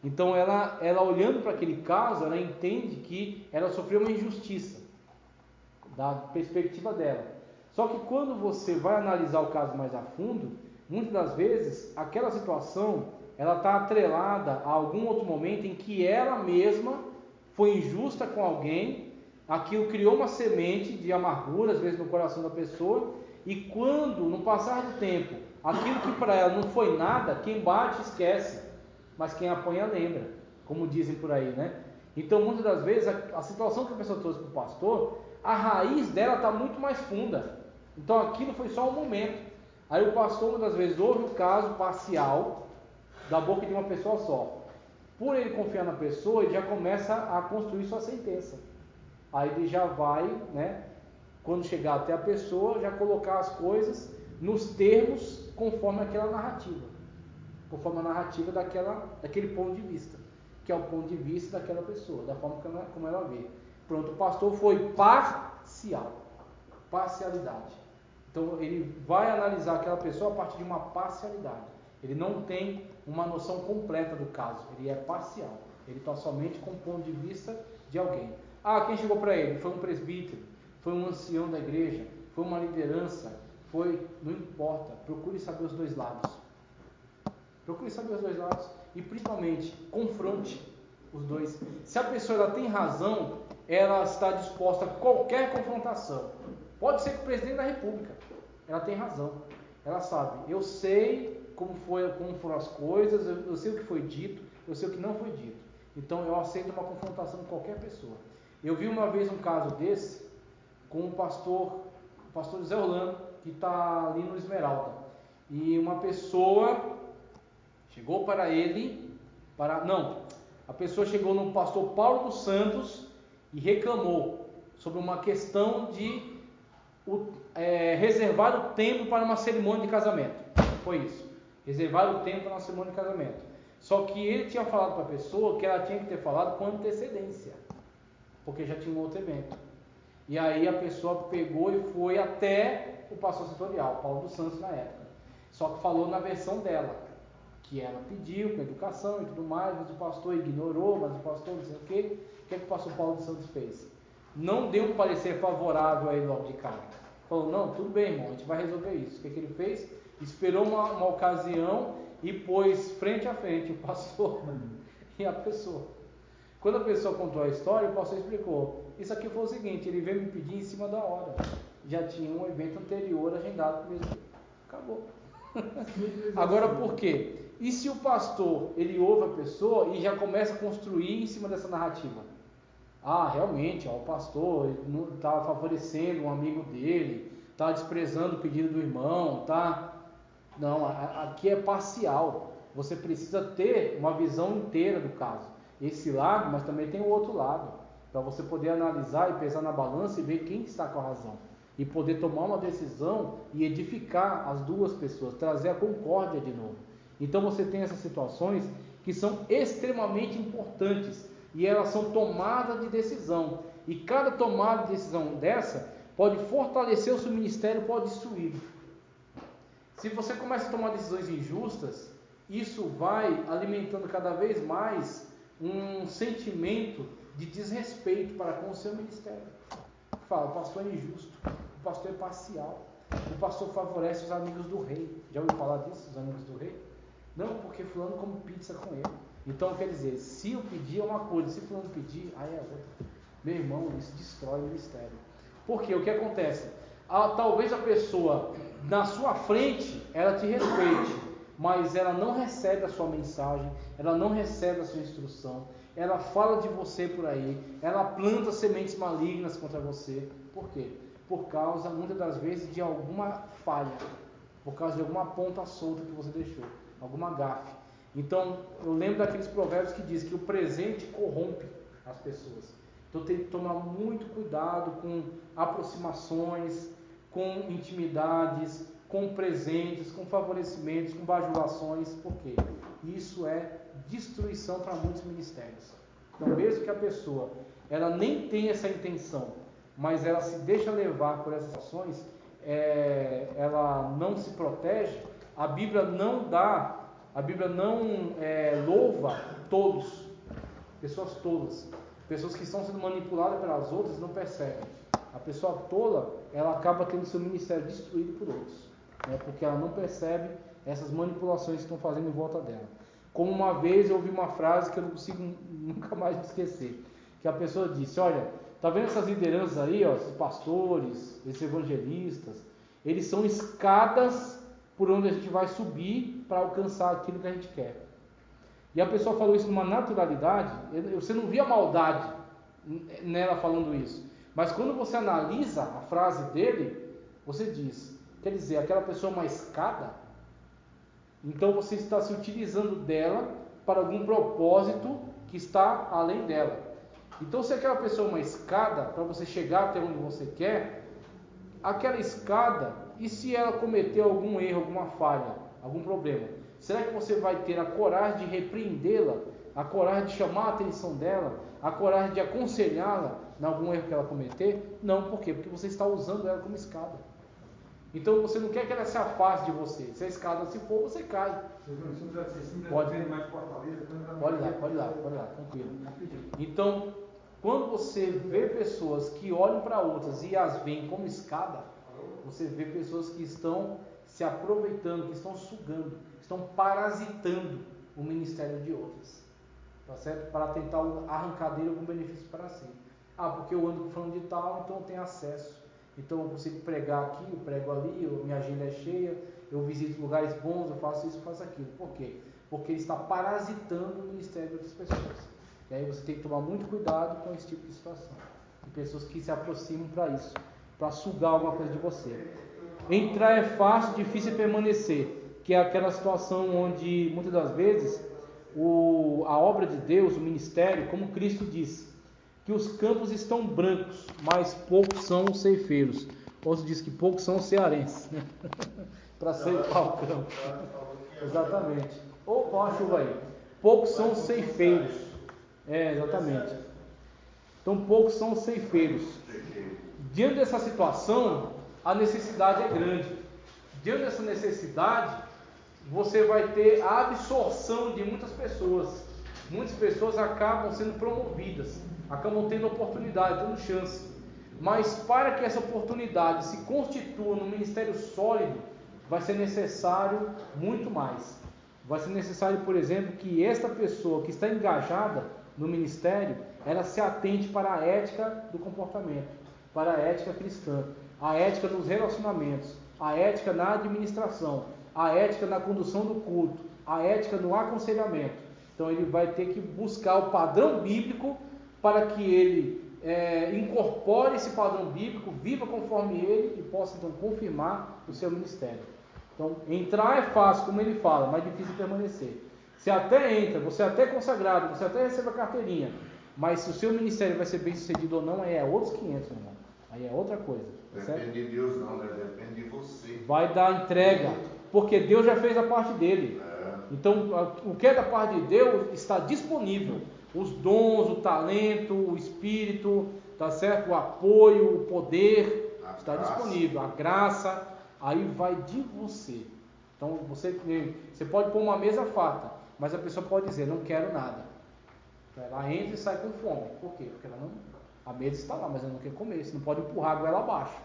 Então ela olhando para aquele caso, ela entende que ela sofreu uma injustiça, da perspectiva dela. Só que quando você vai analisar o caso mais a fundo, muitas das vezes aquela situação ela está atrelada a algum outro momento em que ela mesma foi injusta com alguém, aquilo criou uma semente de amargura, às vezes no coração da pessoa, e quando, no passar do tempo, aquilo que para ela não foi nada, quem bate esquece, mas quem apanha lembra, como dizem por aí, né? Então, muitas das vezes, a situação que a pessoa trouxe para o pastor, a raiz dela está muito mais funda. Então, aquilo foi só um momento. Aí o pastor, muitas das vezes, ouve o caso parcial da boca de uma pessoa só. Por ele confiar na pessoa, ele já começa a construir sua sentença. Aí ele já vai, né, quando chegar até a pessoa, já colocar as coisas nos termos conforme aquela narrativa. Conforme a narrativa daquele ponto de vista, que é o ponto de vista daquela pessoa, da forma como ela vê. Pronto, o pastor foi parcialidade. Então ele vai analisar aquela pessoa a partir de uma parcialidade. Ele não tem uma noção completa do caso, ele é parcial. Ele está somente com o ponto de vista de alguém. Quem chegou para ele? Foi um presbítero, foi um ancião da igreja, foi uma liderança, não importa, procure saber os dois lados. Procure saber os dois lados e principalmente confronte os dois. Se a pessoa ela tem razão, ela está disposta a qualquer confrontação. Pode ser que o presidente da república, ela tem razão. Ela sabe, eu sei como foram as coisas, eu sei o que foi dito, eu sei o que não foi dito. Então eu aceito uma confrontação com qualquer pessoa. Eu vi uma vez um caso desse com o pastor José Orlando, que está ali no Esmeralda. E uma pessoa chegou para ele, a pessoa chegou no pastor Paulo dos Santos e reclamou sobre uma questão de reservar o tempo para uma cerimônia de casamento. Foi isso, reservar o tempo para uma cerimônia de casamento. Só que ele tinha falado para a pessoa que ela tinha que ter falado com antecedência, porque já tinha um outro evento. E aí a pessoa pegou e foi até o pastor setorial, Paulo dos Santos na época. Só que falou na versão dela, que ela pediu com educação e tudo mais, mas o pastor ignorou, mas o pastor não sei o quê. O que o pastor Paulo dos Santos fez? Não deu um parecer favorável a ele logo de cara. Falou, não, tudo bem, irmão, a gente vai resolver isso. O que ele fez? Esperou uma ocasião e pôs frente a frente o pastor e a pessoa. Quando a pessoa contou a história, o pastor explicou. Isso aqui foi o seguinte, ele veio me pedir em cima da hora. Já tinha um evento anterior agendado para o mesmo dia. Acabou. Agora por quê? E se o pastor, ele ouve a pessoa e já começa a construir em cima dessa narrativa? Realmente, o pastor está favorecendo um amigo dele, está desprezando o pedido do irmão, Não, aqui é parcial. Você precisa ter uma visão inteira do caso. Esse lado, mas também tem o outro lado, para você poder analisar e pesar na balança e ver quem está com a razão. E poder tomar uma decisão e edificar as duas pessoas, trazer a concórdia de novo. Então você tem essas situações que são extremamente importantes e elas são tomadas de decisão. E cada tomada de decisão dessa pode fortalecer o seu ministério, pode destruí-lo. Se você começa a tomar decisões injustas, isso vai alimentando cada vez mais um sentimento de desrespeito para com o seu ministério. Fala, o pastor é injusto, o pastor é parcial, o pastor favorece os amigos do rei. Já ouviu falar disso, os amigos do rei? Não, porque fulano come pizza com ele. Então quer dizer, se eu pedir é uma coisa, se fulano pedir, aí é outra. Meu irmão, isso destrói o ministério. Porque o que acontece? Talvez a pessoa na sua frente, ela te respeite, mas ela não recebe a sua mensagem, ela não recebe a sua instrução, ela fala de você por aí, ela planta sementes malignas contra você. Por quê? Por causa, muitas das vezes, de alguma falha, por causa de alguma ponta solta que você deixou, alguma gafe. Então, eu lembro daqueles provérbios que diz que o presente corrompe as pessoas. Então, tem que tomar muito cuidado com aproximações, com intimidades, com presentes, com favorecimentos, com bajulações, porque isso é destruição para muitos ministérios. Então, mesmo que a pessoa ela nem tenha essa intenção, mas ela se deixa levar por essas ações, ela não se protege, a Bíblia não louva todos, pessoas tolas, pessoas que estão sendo manipuladas pelas outras não percebem. A pessoa tola, ela acaba tendo seu ministério destruído por outros, né? Porque ela não percebe essas manipulações que estão fazendo em volta dela. Como uma vez eu ouvi uma frase que eu não consigo nunca mais me esquecer, que a pessoa disse: olha, tá vendo essas lideranças aí, ó, esses pastores, esses evangelistas, eles são escadas por onde a gente vai subir para alcançar aquilo que a gente quer. E a pessoa falou isso numa naturalidade, você não via maldade nela falando isso, mas quando você analisa a frase dele, você diz, quer dizer, aquela pessoa é uma escada, então você está se utilizando dela para algum propósito que está além dela. Então, se aquela pessoa é uma escada para você chegar até onde você quer, aquela escada, e se ela cometer algum erro, alguma falha, algum problema, será que você vai ter a coragem de repreendê-la, a coragem de chamar a atenção dela, a coragem de aconselhá-la em algum erro que ela cometer? Não, por quê? Porque você está usando ela como escada. Então você não quer que ela se afaste de você. Se a escada se for, você cai. Pode ir lá, tranquilo. Então, quando você vê pessoas que olham para outras e as veem como escada, você vê pessoas que estão se aproveitando, que estão sugando, estão parasitando o ministério de outras, tá certo? Para tentar arrancar dele algum benefício para si. Ah, porque eu ando com fulano de tal, então eu tenho acesso. Então eu consigo pregar aqui, eu prego ali, minha agenda é cheia, eu visito lugares bons, eu faço isso, eu faço aquilo. Por quê? Porque ele está parasitando o ministério de outras pessoas. E aí você tem que tomar muito cuidado com esse tipo de situação. De pessoas que se aproximam para isso, para sugar alguma coisa de você. Entrar é fácil, difícil é permanecer, que é aquela situação onde muitas das vezes a obra de Deus, o ministério, como Cristo disse, que os campos estão brancos, mas poucos são os ceifeiros. Outros diz que poucos são os cearenses, né? Para ceifar o campo. Exatamente. Opa, a chuva aí. Poucos são os ceifeiros. Exatamente. Então poucos são os ceifeiros. Diante dessa situação, a necessidade é grande. Diante dessa necessidade, você vai ter a absorção de muitas pessoas. Muitas pessoas acabam sendo promovidas, acabam tendo oportunidade, tendo chance. Mas para que essa oportunidade se constitua num ministério sólido, vai ser necessário muito mais. Vai ser necessário, por exemplo, que esta pessoa que está engajada no ministério, ela se atente para a ética do comportamento, para a ética cristã, a ética dos relacionamentos, a ética na administração, a ética na condução do culto, a ética no aconselhamento. Então ele vai ter que buscar o padrão bíblico para que ele incorpore esse padrão bíblico, viva conforme ele e possa então confirmar o seu ministério. Então entrar é fácil, como ele fala, mas difícil permanecer. Você até entra, você até é consagrado, você até recebe a carteirinha, mas se o seu ministério vai ser bem sucedido ou não, aí é outros 500, irmão. Aí é outra coisa. Depende de Deus não, né? Depende de você. Vai dar entrega, porque Deus já fez a parte dele. Então, o que é da parte de Deus está disponível. Os dons, o talento, o espírito, tá certo? O apoio, o poder, está disponível. A graça, aí vai de você. Então, você pode pôr uma mesa farta, mas a pessoa pode dizer, não quero nada. Ela entra e sai com fome. Por quê? Porque a mesa está lá, mas ela não quer comer. Você não pode empurrar a goela abaixo.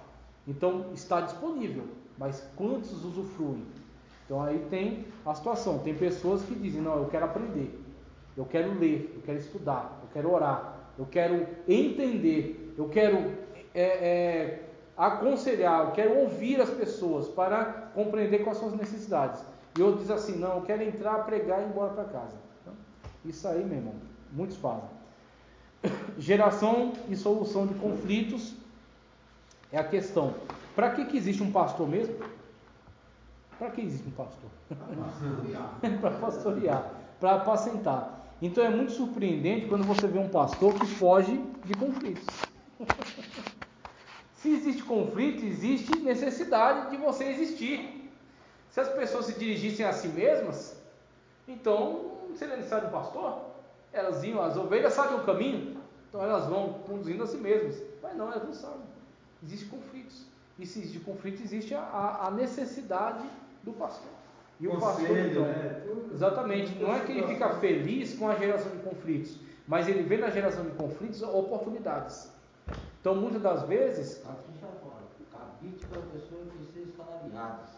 Então, está disponível, mas quantos usufruem? Então aí tem a situação, tem pessoas que dizem, não, eu quero aprender, eu quero ler, eu quero estudar, eu quero orar, eu quero entender, eu quero aconselhar, eu quero ouvir as pessoas para compreender quais são as necessidades. E outros dizem assim, não, eu quero entrar, pregar e ir embora para casa. Então, isso aí, meu irmão, muitos fazem. Geração e solução de conflitos é a questão. Para que existe um pastor mesmo? Para que existe um pastor? Para pastorear. para apacentar. Então é muito surpreendente quando você vê um pastor que foge de conflitos. Se existe conflito, existe necessidade de você existir. Se as pessoas se dirigissem a si mesmas, então não seria necessário um pastor. Elas iam, as ovelhas sabem o caminho, então elas vão conduzindo a si mesmas. Mas não, elas não sabem. Existem conflitos. E se existe conflito, existe a necessidade do pastor. E o pastor, então, exatamente, não é que ele fica feliz com a geração de conflitos, mas ele vê na geração de conflitos oportunidades. Então, muitas das vezes... Habite para pessoas que vocês estão aliadas.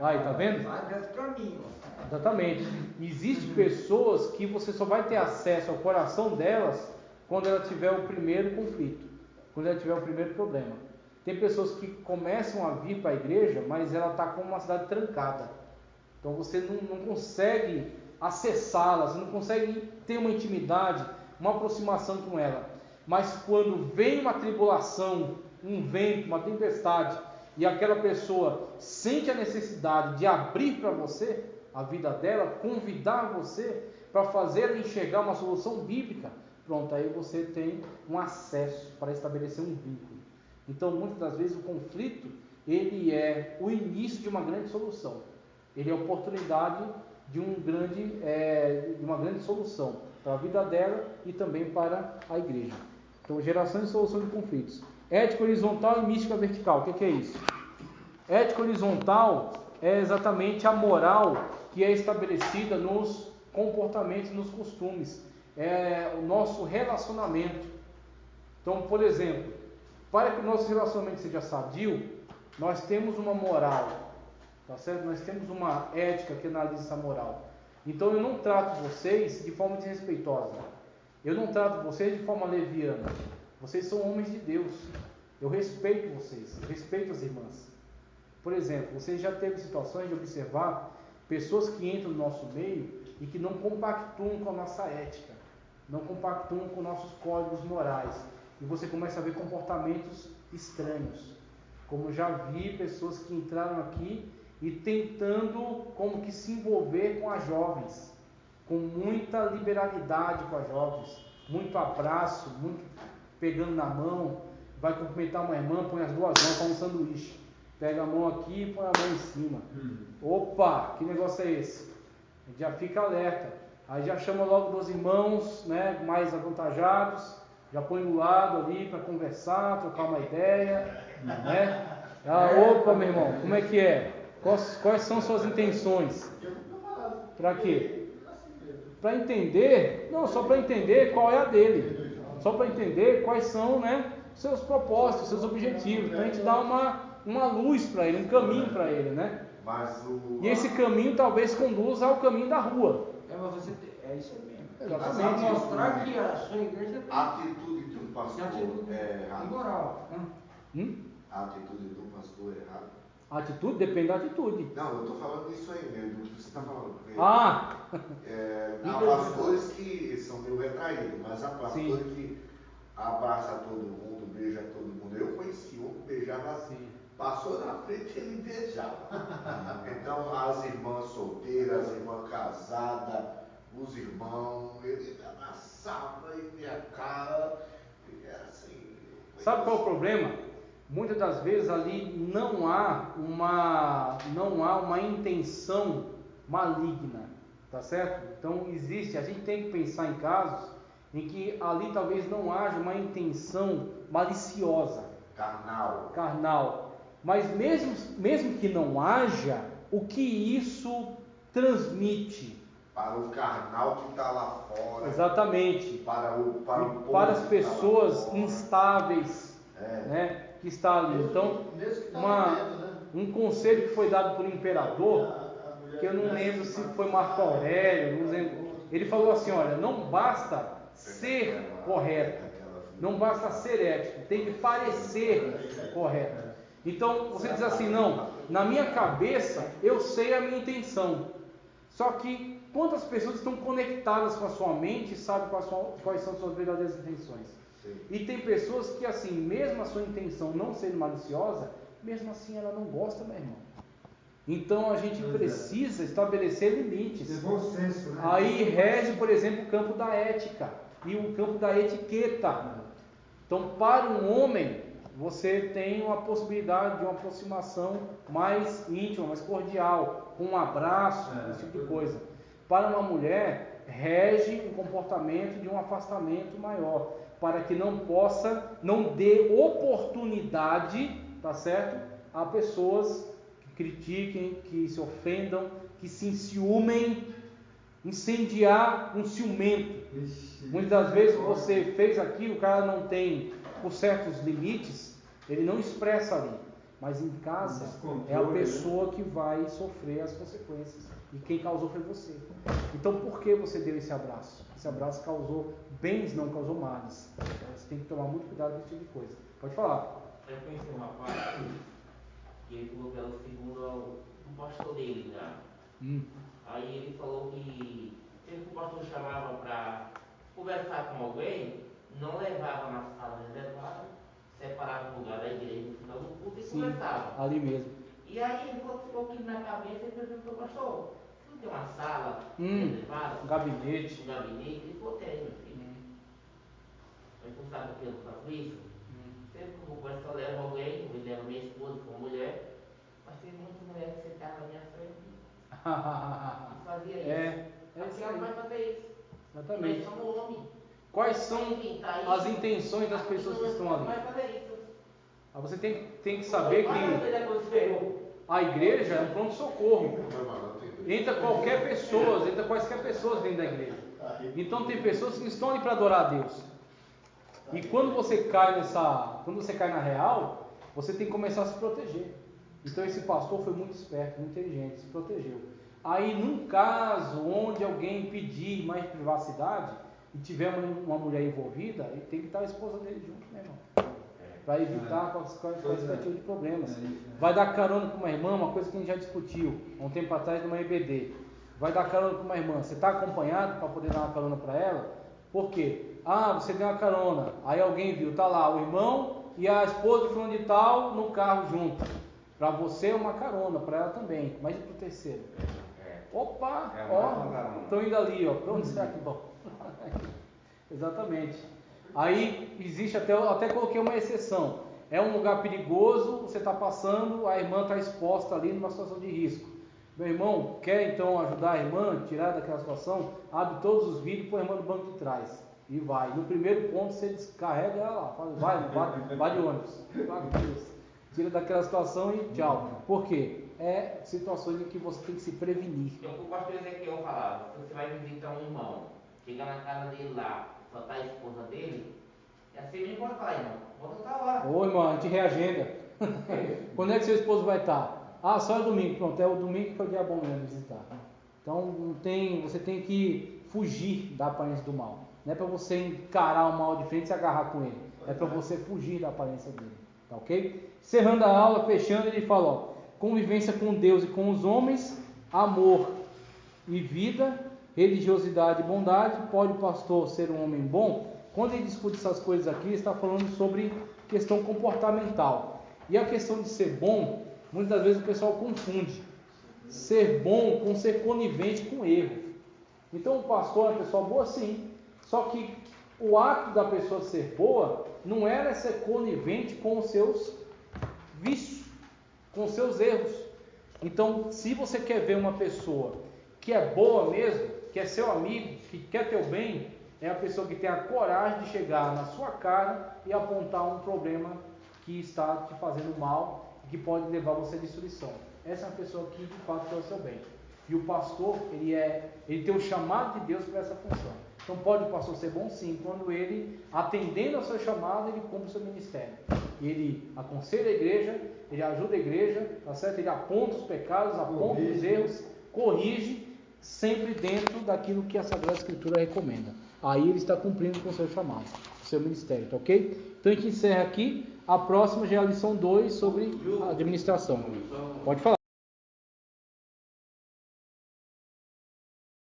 Aí, tá vendo? Vai desse caminho. Exatamente. Existem pessoas que você só vai ter acesso ao coração delas quando ela tiver o primeiro conflito, quando ela tiver o primeiro problema. Tem pessoas que começam a vir para a igreja, mas ela está como uma cidade trancada. Então você não consegue acessá-la, você não consegue ter uma intimidade, uma aproximação com ela. Mas quando vem uma tribulação, um vento, uma tempestade, e aquela pessoa sente a necessidade de abrir para você a vida dela, convidar você para fazer ela enxergar uma solução bíblica, pronto, aí você tem um acesso para estabelecer um vínculo. Então, muitas das vezes o conflito, ele é o início de uma grande solução. Ele é a oportunidade de uma grande solução para a vida dela e também para a igreja. Então, geração e solução de conflitos. Ética horizontal e mística vertical. O que é isso? Ética horizontal é exatamente a moral que é estabelecida nos comportamentos, nos costumes. É o nosso relacionamento. Então, por exemplo, para que o nosso relacionamento seja sadio, nós temos uma moral. Tá certo? Nós temos uma ética que analisa essa moral. Então eu não trato vocês de forma desrespeitosa. Eu não trato vocês de forma leviana. Vocês são homens de Deus. Eu respeito vocês. Eu respeito as irmãs. Por exemplo, vocês já teve situações de observar pessoas que entram no nosso meio e que não compactuam com a nossa ética. Não compactuam com nossos códigos morais. E você começa a ver comportamentos estranhos. Como já vi pessoas que entraram aqui e tentando como que se envolver com as jovens, com muita liberalidade com as jovens, muito abraço, muito pegando na mão, vai cumprimentar uma irmã, põe as duas mãos, faz um sanduíche, pega a mão aqui e põe a mão em cima. Opa, que negócio é esse? A gente já fica alerta, aí já chama logo dos irmãos, né, mais avantajados, já põe do lado ali para conversar, trocar uma ideia, né? Opa, meu irmão, como é que é? Quais são suas intenções? Para quê? Para entender, não, só para entender qual é a dele, só para entender quais são, né, seus propósitos, seus objetivos, para a gente dar uma luz para ele, um caminho para ele, né? E esse caminho talvez conduza ao caminho da rua. É isso mesmo. Exatamente. Para mostrar que a sua igreja tem A atitude de um pastor é errada. imoral. A atitude de um pastor é errada. A atitude depende da atitude. Não, eu estou falando disso aí mesmo, do que você está falando. Porque, há pastores que são meio retraídos, mas há pastores que abraça todo mundo, beija todo mundo. Eu conheci um que beijava assim. Passou na frente e ele beijava. Então, as irmãs solteiras, as irmãs casadas, os irmãos, ele abraçava e minha cara, e era assim. Sabe qual é o problema? Muitas das vezes ali não há uma intenção maligna, tá certo? Então a gente tem que pensar em casos em que ali talvez não haja uma intenção maliciosa, carnal. Mas mesmo que não haja, o que isso transmite? Para o carnal que está lá fora. Exatamente. Para as pessoas instáveis, né, que está ali. Então, um conselho que foi dado por um imperador, que eu não lembro se foi Marco Aurélio, não lembro, ele falou assim, olha, não basta ser correto, não basta ser ético, tem que parecer correto. Então, você diz assim, não, na minha cabeça eu sei a minha intenção, só que quantas pessoas estão conectadas com a sua mente e sabem quais são suas verdadeiras intenções? Sim. E tem pessoas que assim, mesmo a sua intenção não sendo maliciosa, mesmo assim ela não gosta, meu irmão. Então a gente precisa estabelecer limites. De bom senso, né? Aí rege, por exemplo, o campo da ética e o campo da etiqueta. Então, para um homem, você tem uma possibilidade de uma aproximação mais íntima, mais cordial, com um abraço, esse tipo de coisa. Para uma mulher, rege um comportamento de um afastamento maior, para que não dê oportunidade, tá certo? A pessoas que critiquem, que se ofendam, que se enciumem, incendiar um ciumento. Muitas das vezes você fez aquilo, o cara não tem, por certos limites, ele não expressa ali, mas em casa é a pessoa que vai sofrer as consequências, e quem causou foi você. Então por que você deu esse abraço? Esse abraço causou bens, não causou males. Então, você tem que tomar muito cuidado com esse tipo de coisa. Pode falar. Eu conheci um rapaz que ele falou que era o segundo do pastor dele já. Aí ele falou que sempre que o pastor chamava para conversar com alguém, não levava na sala reservada, separava o lugar da igreja no final do culto e conversava. Ali mesmo. E aí ele ficou aqui na cabeça e perguntou, pastor, você não tem uma sala reservada? Um gabinete. Um gabinete? Ele falou, tem, meu filho. Mas você sabe por que eu não faço isso? Sempre que eu vou conversar, eu levo alguém, eu levo minha esposa, como mulher, mas tem muitas mulheres que sentavam na minha frente e fazia isso. Aqui ela não vai fazer isso. Exatamente. Nós somos homens. Quais são as intenções das pessoas que estão ali? Não vai fazer isso. Você tem que saber que a igreja é um pronto-socorro. Entra qualquer pessoa, entra quaisquer pessoas dentro da igreja. Então tem pessoas que estão ali para adorar a Deus. E quando você cai na real, você tem que começar a se proteger. Então esse pastor foi muito esperto, muito inteligente, se protegeu. Aí num caso onde alguém pedir mais privacidade e tiver uma mulher envolvida, ele tem que estar a esposa dele junto, né, irmão? Para evitar qualquer tipo de problemas. Vai dar carona com uma irmã, uma coisa que a gente já discutiu há um tempo atrás numa EBD. Vai dar carona com uma irmã, você está acompanhado para poder dar uma carona para ela? Por quê? Você deu uma carona, aí alguém viu, tá lá o irmão e a esposa de fulano de tal no carro junto. Para você é uma carona, para ela também, mas e para o terceiro? Opa, estão indo ali, para onde será que vão? Exatamente. Aí existe até coloquei uma exceção. É um lugar perigoso, você está passando, a irmã está exposta ali numa situação de risco. Meu irmão, quer então ajudar a irmã, tirar daquela situação? Abre todos os vidros e põe a irmã no banco de trás. E vai. No primeiro ponto você descarrega ela lá. Vai de ônibus. Tira daquela situação e tchau. Por quê? É situações em que você tem que se prevenir. Então, o pastor Ezequiel falava, se você vai visitar um irmão, chega na casa dele lá, só está a esposa dele, e assim ele pode falar, irmão, volta outra hora. Ô irmão, a gente reagenda. Quando é que seu esposo vai estar? Só é domingo. Pronto, é o domingo que é o dia bom mesmo visitar. Então você tem que fugir da aparência do mal. Não é para você encarar o mal de frente e se agarrar com ele. É para você fugir da aparência dele. Tá ok? Encerrando a aula, fechando, ele fala, convivência com Deus e com os homens, amor e vida, religiosidade e bondade. Pode o pastor ser um homem bom? Quando ele discute essas coisas aqui, ele está falando sobre questão comportamental. E a questão de ser bom, muitas vezes o pessoal confunde ser bom com ser conivente com erro. Então o pastor é uma pessoa boa, sim, só que o ato da pessoa ser boa não era ser conivente com os seus vícios, com os seus erros. Então, se você quer ver uma pessoa que é boa mesmo, que é seu amigo, que quer teu bem, é a pessoa que tem a coragem de chegar na sua cara e apontar um problema que está te fazendo mal e que pode levar você à destruição. Essa é uma pessoa que de fato quer o seu bem. E o pastor, ele tem o chamado de Deus para essa função. Então pode o pastor ser bom, sim, quando ele, atendendo ao seu chamado, ele cumpre o seu ministério. E ele aconselha a igreja, ele ajuda a igreja, tá certo? Ele aponta os pecados, aponta os erros, corrige, sempre dentro daquilo que a Sagrada Escritura recomenda. Aí ele está cumprindo com o seu chamado, o seu ministério, tá ok? Então a gente encerra aqui. A próxima já é a lição 2 sobre a administração. Pode falar.